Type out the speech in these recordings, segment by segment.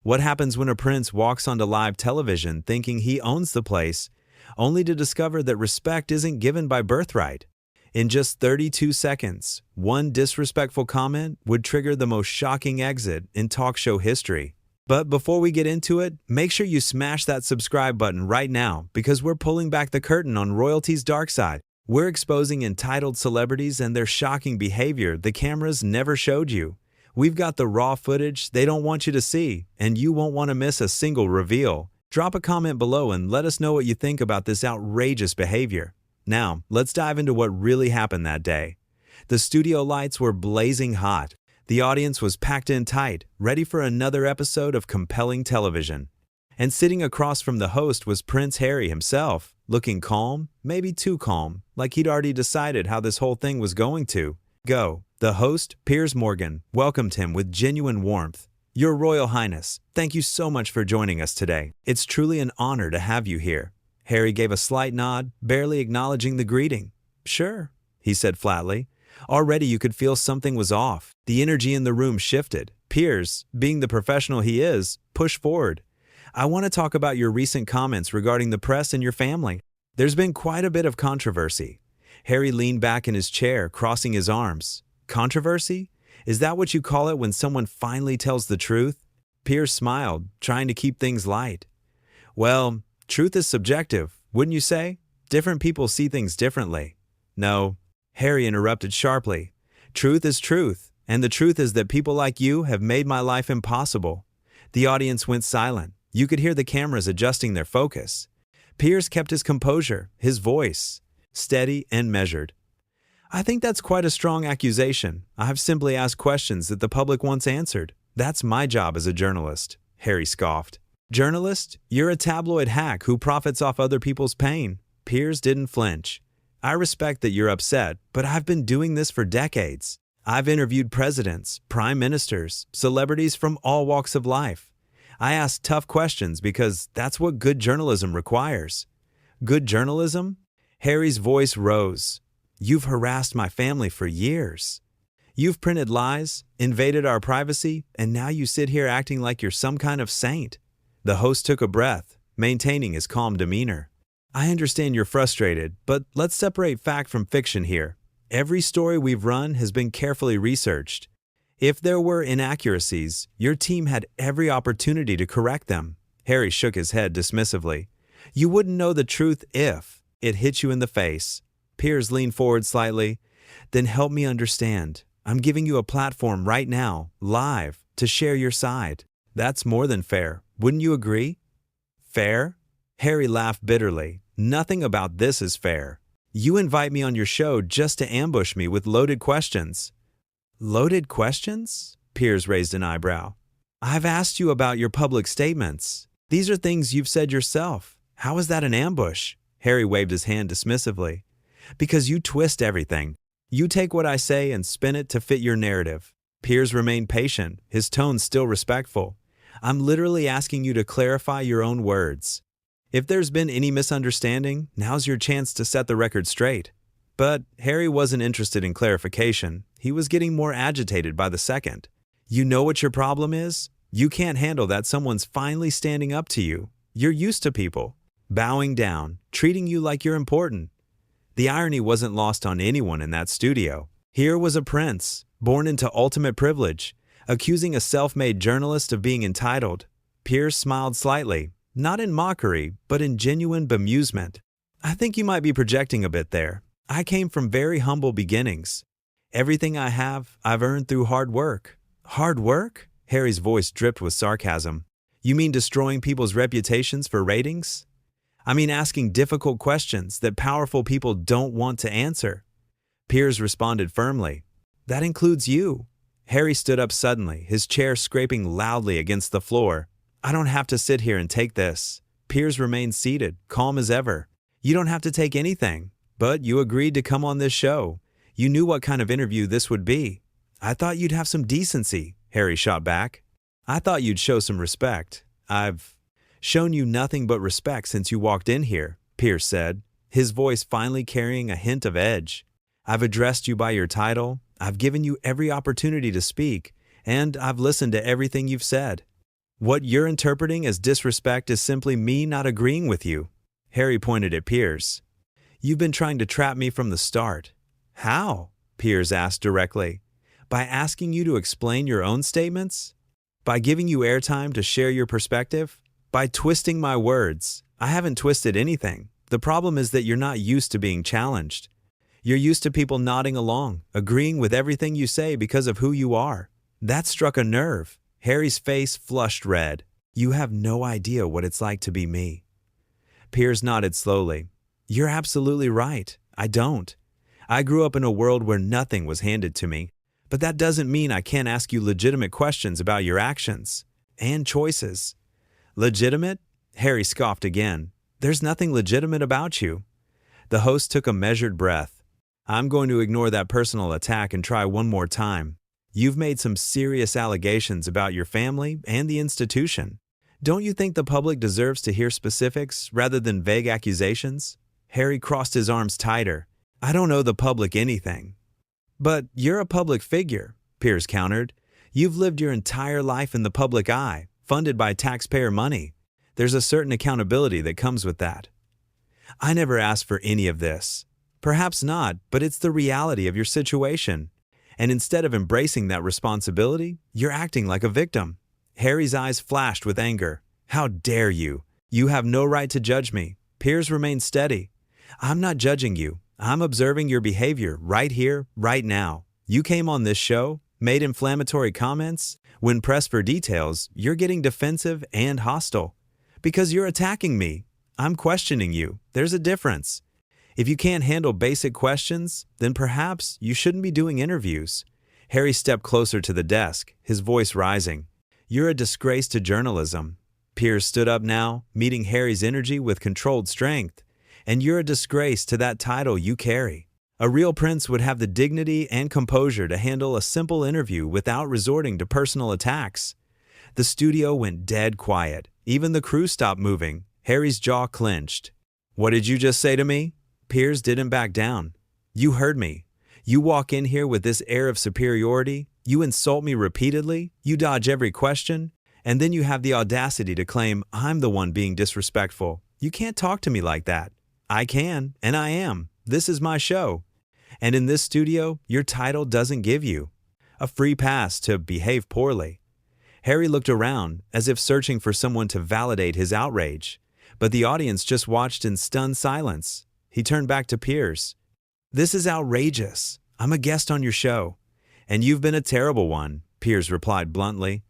What happens when a prince walks onto live television thinking he owns the place, only to discover that respect isn't given by birthright? In just 32 seconds, one disrespectful comment would trigger the most shocking exit in talk show history. But before we get into it, make sure you smash that subscribe button right now because we're pulling back the curtain on royalty's dark side. We're exposing entitled celebrities and their shocking behavior the cameras never showed you. We've got the raw footage they don't want you to see, and you won't want to miss a single reveal. Drop a comment below and let us know what you think about this outrageous behavior. Now, let's dive into what really happened that day. The studio lights were blazing hot. The audience was packed in tight, ready for another episode of compelling television. And sitting across from the host was Prince Harry himself, looking calm, maybe too calm, like he'd already decided how this whole thing was going to go. The host, Piers welcomed him with genuine warmth. "Your Royal Highness, thank you so much for joining us today. It's truly an honor to have you here." Harry gave a slight nod, barely acknowledging the greeting. "Sure," he said flatly. Already you could feel something was off. The energy in the room shifted. Piers, being the professional he is, pushed forward. "I want to talk about your recent comments regarding the press and your family. There's been quite a bit of controversy." Harry leaned back in his chair, crossing his arms. "Controversy? Is that what you call it when someone finally tells the truth?" Piers smiled, trying to keep things light. "Well, truth is subjective, wouldn't you say? Different people see things differently." "No," Harry interrupted sharply. "Truth is truth, and the truth is that people like you have made my life impossible." The audience went silent. You could hear the cameras adjusting their focus. Piers kept his composure, his voice steady and measured. "I think that's quite a strong accusation. I've simply asked questions that the public wants answered. That's my job as a journalist," Harry scoffed. "Journalist? You're a tabloid hack who profits off other people's pain." Piers didn't flinch. "I respect that you're upset, but I've been doing this for decades. I've interviewed presidents, prime ministers, celebrities from all walks of life. I ask tough questions because that's what good journalism requires." "Good journalism?" Harry's voice rose. "You've harassed my family for years. You've printed lies, invaded our privacy, and now you sit here acting like you're some kind of saint." The host took a breath, maintaining his calm demeanor. "I understand you're frustrated, but let's separate fact from fiction here. Every story we've run has been carefully researched. If there were inaccuracies, your team had every opportunity to correct them." Harry shook his head dismissively. "You wouldn't know the truth if it hit you in the face." Piers leaned forward slightly. "Then help me understand. I'm giving you a platform right now, live, to share your side. That's more than fair. Wouldn't you agree?" "Fair?" Harry laughed bitterly. "Nothing about this is fair. You invite me on your show just to ambush me with loaded questions." "Loaded questions?" Piers raised an eyebrow. "I've asked you about your public statements. These are things you've said yourself. How is that an ambush?" Harry waved his hand dismissively. "Because you twist everything. You take what I say and spin it to fit your narrative." Piers remained patient, his tone still respectful. "I'm literally asking you to clarify your own words. If there's been any misunderstanding, now's your chance to set the record straight." But Harry wasn't interested in clarification. He was getting more agitated by the second. "You know what your problem is? You can't handle that someone's finally standing up to you. You're used to people bowing down, treating you like you're important." The irony wasn't lost on anyone in that studio. Here was a prince, born into ultimate privilege, accusing a self-made journalist of being entitled. Piers smiled slightly, not in mockery, but in genuine bemusement. "I think you might be projecting a bit there. I came from very humble beginnings. Everything I have, I've earned through hard work." "Hard work?" Harry's voice dripped with sarcasm. "You mean destroying people's reputations for ratings?" "I mean asking difficult questions that powerful people don't want to answer." Piers responded firmly. "That includes you." Harry stood up suddenly, his chair scraping loudly against the floor. "I don't have to sit here and take this." Piers remained seated, calm as ever. "You don't have to take anything, but you agreed to come on this show. You knew what kind of interview this would be." "I thought you'd have some decency," Harry shot back. "I thought you'd show some respect." "I've shown you nothing but respect since you walked in here," Piers said, his voice finally carrying a hint of edge. "I've addressed you by your title, I've given you every opportunity to speak, and I've listened to everything you've said." What you're interpreting as disrespect is simply me not agreeing with you. Harry pointed at Piers. You've been trying to trap me from the start. How? Piers asked directly. By asking you to explain your own statements? By giving you airtime to share your perspective? By twisting my words? I haven't twisted anything. The problem is that you're not used to being challenged. You're used to people nodding along, agreeing with everything you say because of who you are. That struck a nerve. Harry's face flushed red. You have no idea what it's like to be me. Piers nodded slowly. You're absolutely right. I don't. I grew up in a world where nothing was handed to me. But that doesn't mean I can't ask you legitimate questions about your actions and choices. Legitimate? Harry scoffed again. There's nothing legitimate about you. The host took a measured breath. I'm going to ignore that personal attack and try one more time. You've made some serious allegations about your family and the institution. Don't you think the public deserves to hear specifics rather than vague accusations? Harry crossed his arms tighter. I don't owe the public anything. But you're a public figure, Piers countered. You've lived your entire life in the public eye, funded by taxpayer money. There's a certain accountability that comes with that. I never asked for any of this. Perhaps not, but it's the reality of your situation. And instead of embracing that responsibility, you're acting like a victim. Harry's eyes flashed with anger. How dare you? You have no right to judge me. Piers remained steady. I'm not judging you. I'm observing your behavior right here, right now. You came on this show, made inflammatory comments. When pressed for details, you're getting defensive and hostile. Because you're attacking me. I'm questioning you. There's a difference. If you can't handle basic questions, then perhaps you shouldn't be doing interviews. Harry stepped closer to the desk, his voice rising. You're a disgrace to journalism. Piers stood up now, meeting Harry's energy with controlled strength. And you're a disgrace to that title you carry. A real prince would have the dignity and composure to handle a simple interview without resorting to personal attacks. The studio went dead quiet. Even the crew stopped moving. Harry's jaw clenched. What did you just say to me? Piers didn't back down. You heard me. You walk in here with this air of superiority. You insult me repeatedly. You dodge every question. And then you have the audacity to claim I'm the one being disrespectful. You can't talk to me like that. I can, and I am. This is my show. And in this studio, your title doesn't give you a free pass to behave poorly. Harry looked around, as if searching for someone to validate his outrage. But the audience just watched in stunned silence. He turned back to Piers. This is outrageous. I'm a guest on your show. And you've been a terrible one, Piers replied bluntly.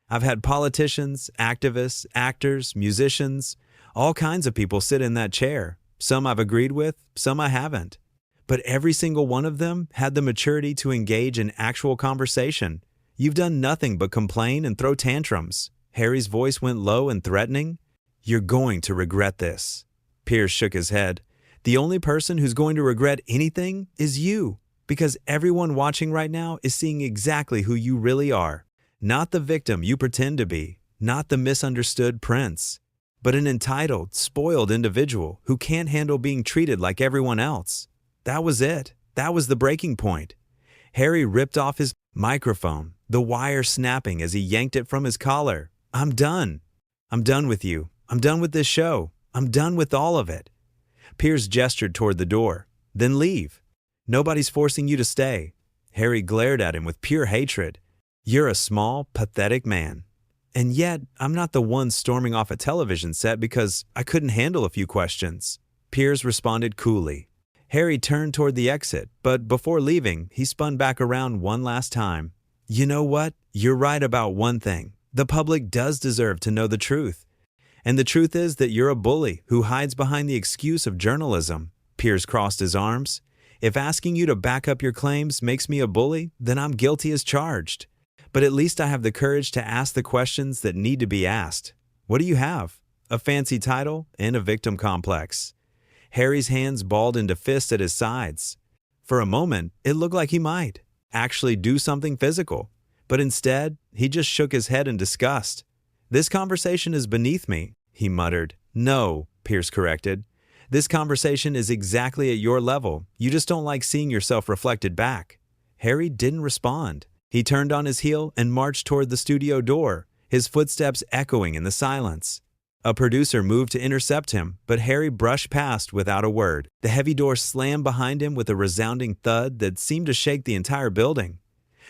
I've had politicians, activists, actors, musicians, all kinds of people sit in that chair. Some I've agreed with, some I haven't. But every single one of them had the maturity to engage in actual conversation. You've done nothing but complain and throw tantrums. Harry's voice went low and threatening. You're going to regret this. Piers shook his head. The only person who's going to regret anything is you, because everyone watching right now is seeing exactly who you really are. Not the victim you pretend to be, not the misunderstood prince, but an entitled, spoiled individual who can't handle being treated like everyone else. That was it. That was the breaking point. Harry ripped off his microphone, the wire snapping as he yanked it from his collar. I'm done. I'm done with you. I'm done with this show. I'm done with all of it. Piers gestured toward the door. Then leave. Nobody's forcing you to stay. Harry glared at him with pure hatred. You're a small, pathetic man. And yet, I'm not the one storming off a television set because I couldn't handle a few questions. Piers responded coolly. Harry turned toward the exit, but before leaving, he spun back around one last time. You know what? You're right about one thing. The public does deserve to know the truth. And the truth is that you're a bully who hides behind the excuse of journalism. Piers crossed his arms. If asking you to back up your claims makes me a bully, then I'm guilty as charged. But at least I have the courage to ask the questions that need to be asked. What do you have? A fancy title and a victim complex. Harry's hands balled into fists at his sides. For a moment, it looked like he might actually do something physical. But instead, he just shook his head in disgust. This conversation is beneath me, he muttered. No, Piers corrected. This conversation is exactly at your level. You just don't like seeing yourself reflected back. Harry didn't respond. He turned on his heel and marched toward the studio door, his footsteps echoing in the silence. A producer moved to intercept him, but Harry brushed past without a word. The heavy door slammed behind him with a resounding thud that seemed to shake the entire building.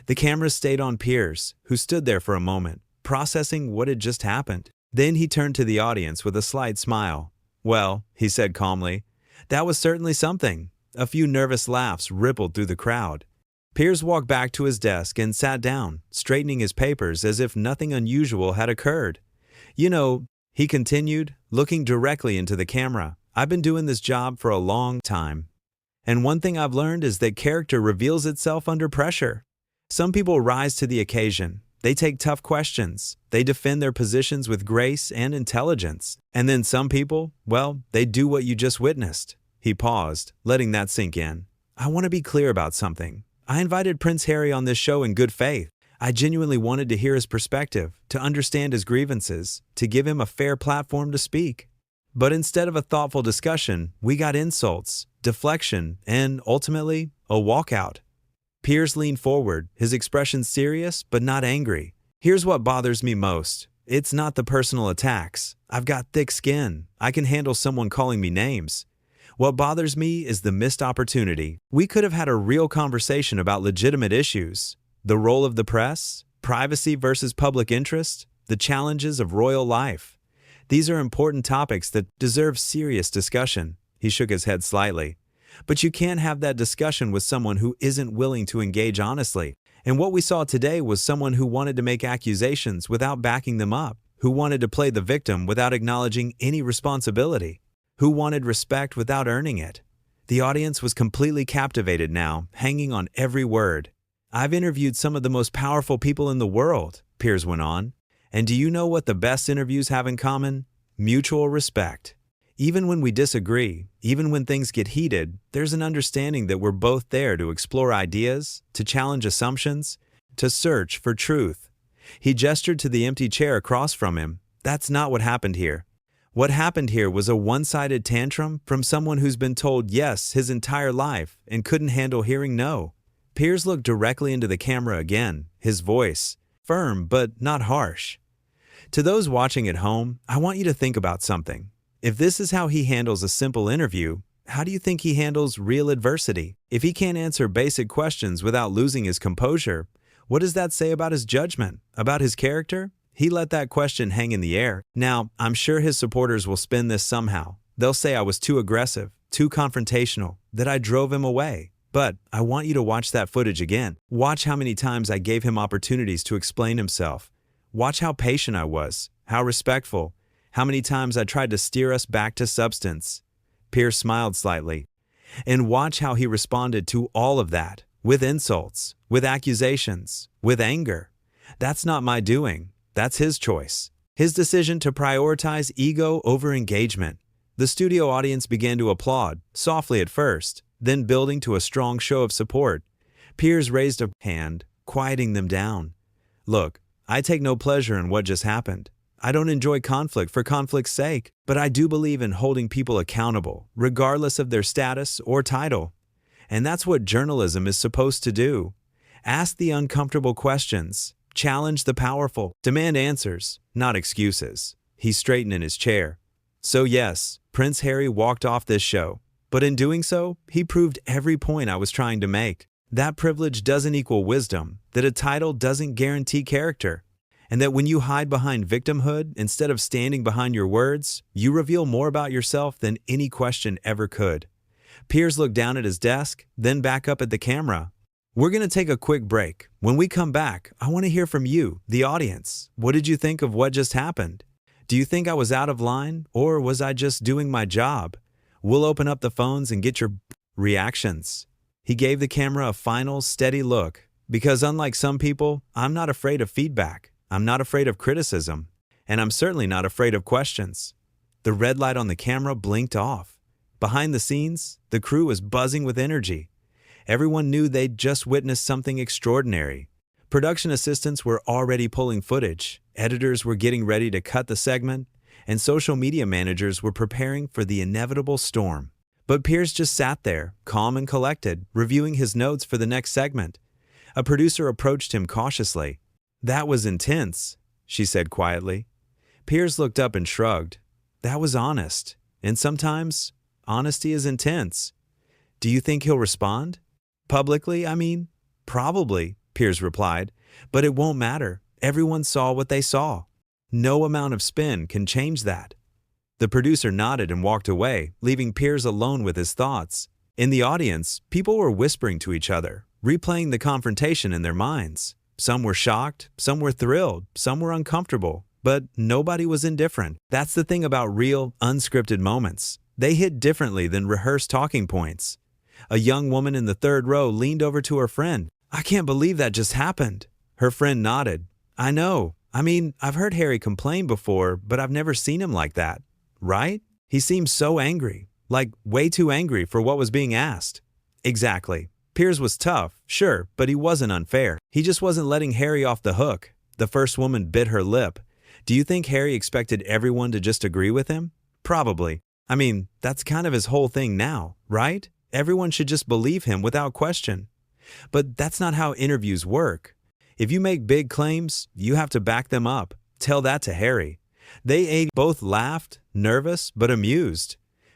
The camera stayed on Piers, who stood there for a moment, processing what had just happened. Then he turned to the audience with a slight smile. "Well," he said calmly, "that was certainly something." A few nervous laughs rippled through the crowd. Piers walked back to his desk and sat down, straightening his papers as if nothing unusual had occurred. "You know," he continued, looking directly into the camera, "I've been doing this job for a long time. And one thing I've learned is that character reveals itself under pressure. Some people rise to the occasion. They take tough questions. They defend their positions with grace and intelligence. And then some people, well, they do what you just witnessed." He paused, letting that sink in. "I want to be clear about something. I invited Prince Harry on this show in good faith. I genuinely wanted to hear his perspective, to understand his grievances, to give him a fair platform to speak. But instead of a thoughtful discussion, we got insults, deflection, and, ultimately, a walkout." Piers leaned forward, his expression serious but not angry. "Here's what bothers me most. It's not the personal attacks. I've got thick skin. I can handle someone calling me names. What bothers me is the missed opportunity. We could have had a real conversation about legitimate issues. The role of the press, privacy versus public interest, the challenges of royal life. These are important topics that deserve serious discussion." He shook his head slightly. "But you can't have that discussion with someone who isn't willing to engage honestly. And what we saw today was someone who wanted to make accusations without backing them up, who wanted to play the victim without acknowledging any responsibility, who wanted respect without earning it." The audience was completely captivated now, hanging on every word. "I've interviewed some of the most powerful people in the world," Piers went on. "And do you know what the best interviews have in common? Mutual respect. Even when we disagree, even when things get heated, there's an understanding that we're both there to explore ideas, to challenge assumptions, to search for truth." He gestured to the empty chair across from him. "That's not what happened here. What happened here was a one-sided tantrum from someone who's been told yes his entire life and couldn't handle hearing no." Piers looked directly into the camera again, his voice firm but not harsh. "To those watching at home, I want you to think about something. If this is how he handles a simple interview, how do you think he handles real adversity? If he can't answer basic questions without losing his composure, what does that say about his judgment, about his character?" He let that question hang in the air. Now, I'm sure his supporters will spin this somehow. They'll say I was too aggressive, too confrontational, that I drove him away. But I want you to watch that footage again. Watch how many times I gave him opportunities to explain himself. Watch how patient I was, how respectful, how many times I tried to steer us back to substance." Piers smiled slightly. "And watch how he responded to all of that, with insults, with accusations, with anger. That's not my doing. That's his choice. His decision to prioritize ego over engagement." The studio audience began to applaud, softly at first, then building to a strong show of support. Piers raised a hand, quieting them down. "Look, I take no pleasure in what just happened. I don't enjoy conflict for conflict's sake, but I do believe in holding people accountable, regardless of their status or title. And that's what journalism is supposed to do. Ask the uncomfortable questions, challenge the powerful, demand answers, not excuses." He straightened in his chair. "So yes, Prince Harry walked off this show. But in doing so, he proved every point I was trying to make. That privilege doesn't equal wisdom, that a title doesn't guarantee character, and that when you hide behind victimhood instead of standing behind your words, you reveal more about yourself than any question ever could." Piers looked down at his desk, then back up at the camera. "We're going to take a quick break. When we come back, I want to hear from you, the audience. What did you think of what just happened? Do you think I was out of line, or was I just doing my job? We'll open up the phones and get your reactions." He gave the camera a final, steady look. "Because unlike some people, I'm not afraid of feedback. I'm not afraid of criticism. And I'm certainly not afraid of questions." The red light on the camera blinked off. Behind the scenes, the crew was buzzing with energy. Everyone knew they'd just witnessed something extraordinary. Production assistants were already pulling footage, editors were getting ready to cut the segment, and social media managers were preparing for the inevitable storm. But Piers just sat there, calm and collected, reviewing his notes for the next segment. A producer approached him cautiously. "That was intense. she said quietly. Piers looked up and shrugged. That was honest. And sometimes, honesty is intense. Do you think he'll respond? Publicly, I mean? Probably, Piers replied. But it won't matter. Everyone saw what they saw. No amount of spin can change that. The producer nodded and walked away, leaving Piers alone with his thoughts. In the audience, people were whispering to each other, replaying the confrontation in their minds. Some were shocked, some were thrilled, some were uncomfortable, but nobody was indifferent. That's the thing about real, unscripted moments. They hit differently than rehearsed talking points. A young woman in the third row leaned over to her friend. "I can't believe that just happened." Her friend nodded. "I know. I mean, I've heard Harry complain before, but I've never seen him like that. Right? He seemed so angry. Like, way too angry for what was being asked." Exactly. Piers was tough, sure, but he wasn't unfair. He just wasn't letting Harry off the hook. The first woman bit her lip. Do you think Harry expected everyone to just agree with him? Probably. I mean, that's kind of his whole thing now, right? Everyone should just believe him without question. But that's not how interviews work. If you make big claims, you have to back them up. Tell that to Harry. They both laughed, nervous, but amused.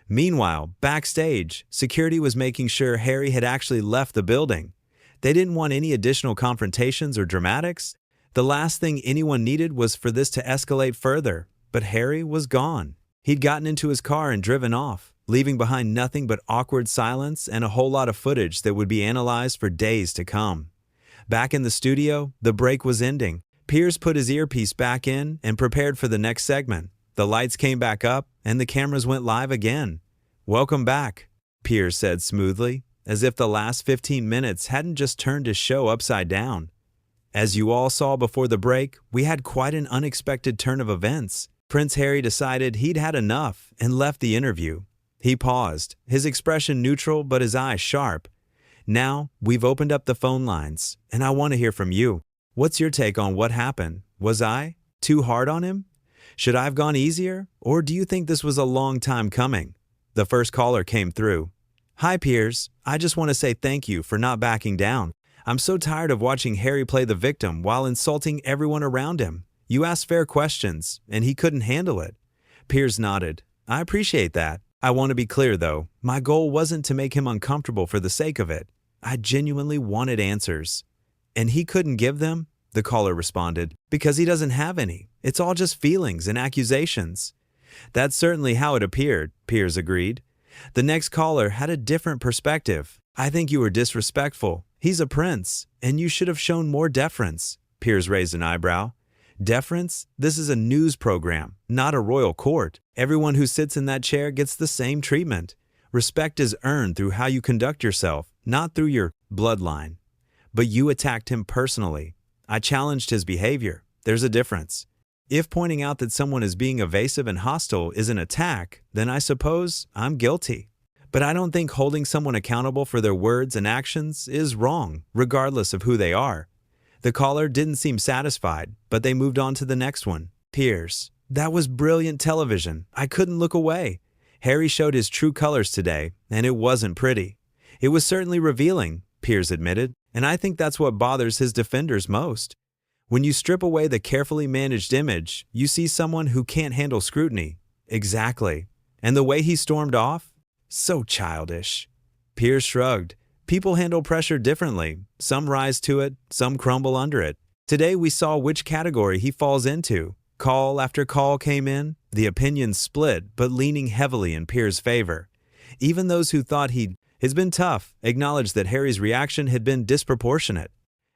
Meanwhile, backstage, security was making sure Harry had actually left the building. They didn't want any additional confrontations or dramatics. The last thing anyone needed was for this to escalate further. But Harry was gone. He'd gotten into his car and driven off, leaving behind nothing but awkward silence and a whole lot of footage that would be analyzed for days to come. Back in the studio, the break was ending. Piers put his earpiece back in and prepared for the next segment. The lights came back up and the cameras went live again. "Welcome back," Piers said smoothly, as if the last 15 minutes hadn't just turned his show upside down. As you all saw before the break, we had quite an unexpected turn of events. Prince Harry decided he'd had enough and left the interview. He paused, his expression neutral but his eyes sharp. "Now, we've opened up the phone lines, and I want to hear from you. What's your take on what happened? Was I too hard on him? Should I have gone easier? Or do you think this was a long time coming?" The first caller came through. "Hi, Piers. I just want to say thank you for not backing down. I'm so tired of watching Harry play the victim while insulting everyone around him. You asked fair questions, and he couldn't handle it." Piers nodded. "I appreciate that. I want to be clear, though. My goal wasn't to make him uncomfortable for the sake of it. I genuinely wanted answers." "And he couldn't give them?" the caller responded. "Because he doesn't have any. It's all just feelings and accusations." "That's certainly how it appeared," Piers agreed. The next caller had a different perspective. "I think you were disrespectful. He's a prince, and you should have shown more deference." Piers raised an eyebrow. "Deference? This is a news program, not a royal court. Everyone who sits in that chair gets the same treatment. Respect is earned through how you conduct yourself, not through your bloodline." "But you attacked him personally." "I challenged his behavior. There's a difference. If pointing out that someone is being evasive and hostile is an attack, then I suppose I'm guilty. But I don't think holding someone accountable for their words and actions is wrong, regardless of who they are." The caller didn't seem satisfied, but they moved on to the next one. "Piers, that was brilliant television. I couldn't look away. Harry showed his true colors today, and it wasn't pretty." "It was certainly revealing," Piers admitted, "and I think that's what bothers his defenders most. When you strip away the carefully managed image, you see someone who can't handle scrutiny." "Exactly. And the way he stormed off? So childish." Piers shrugged. "People handle pressure differently. Some rise to it, some crumble under it. Today we saw which category he falls into. Call after call came in, the opinions split, but leaning heavily in Piers' favor. Even those who thought he's been tough acknowledged that Harry's reaction had been disproportionate.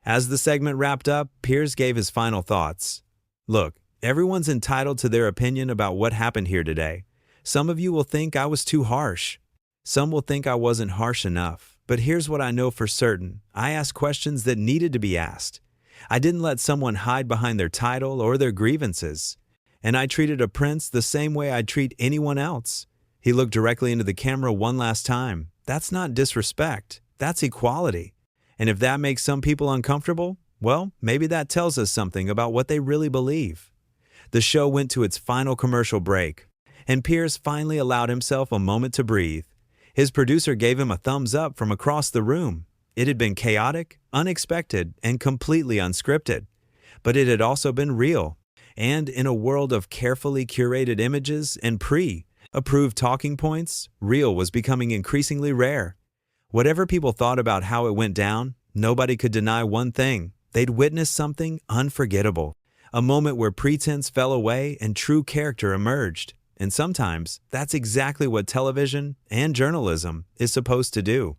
As the segment wrapped up, Piers gave his final thoughts. "Look, everyone's entitled to their opinion about what happened here today. Some of you will think I was too harsh. Some will think I wasn't harsh enough. But here's what I know for certain. I asked questions that needed to be asked. I didn't let someone hide behind their title or their grievances. And I treated a prince the same way I'd treat anyone else." He looked directly into the camera one last time. "That's not disrespect. That's equality. And if that makes some people uncomfortable, well, maybe that tells us something about what they really believe." The show went to its final commercial break, and Piers finally allowed himself a moment to breathe. His producer gave him a thumbs up from across the room. It had been chaotic, unexpected, and completely unscripted. But it had also been real. And in a world of carefully curated images and pre-approved talking points, real was becoming increasingly rare. Whatever people thought about how it went down, nobody could deny one thing. They'd witnessed something unforgettable. A moment where pretense fell away and true character emerged. And sometimes, that's exactly what television and journalism is supposed to do.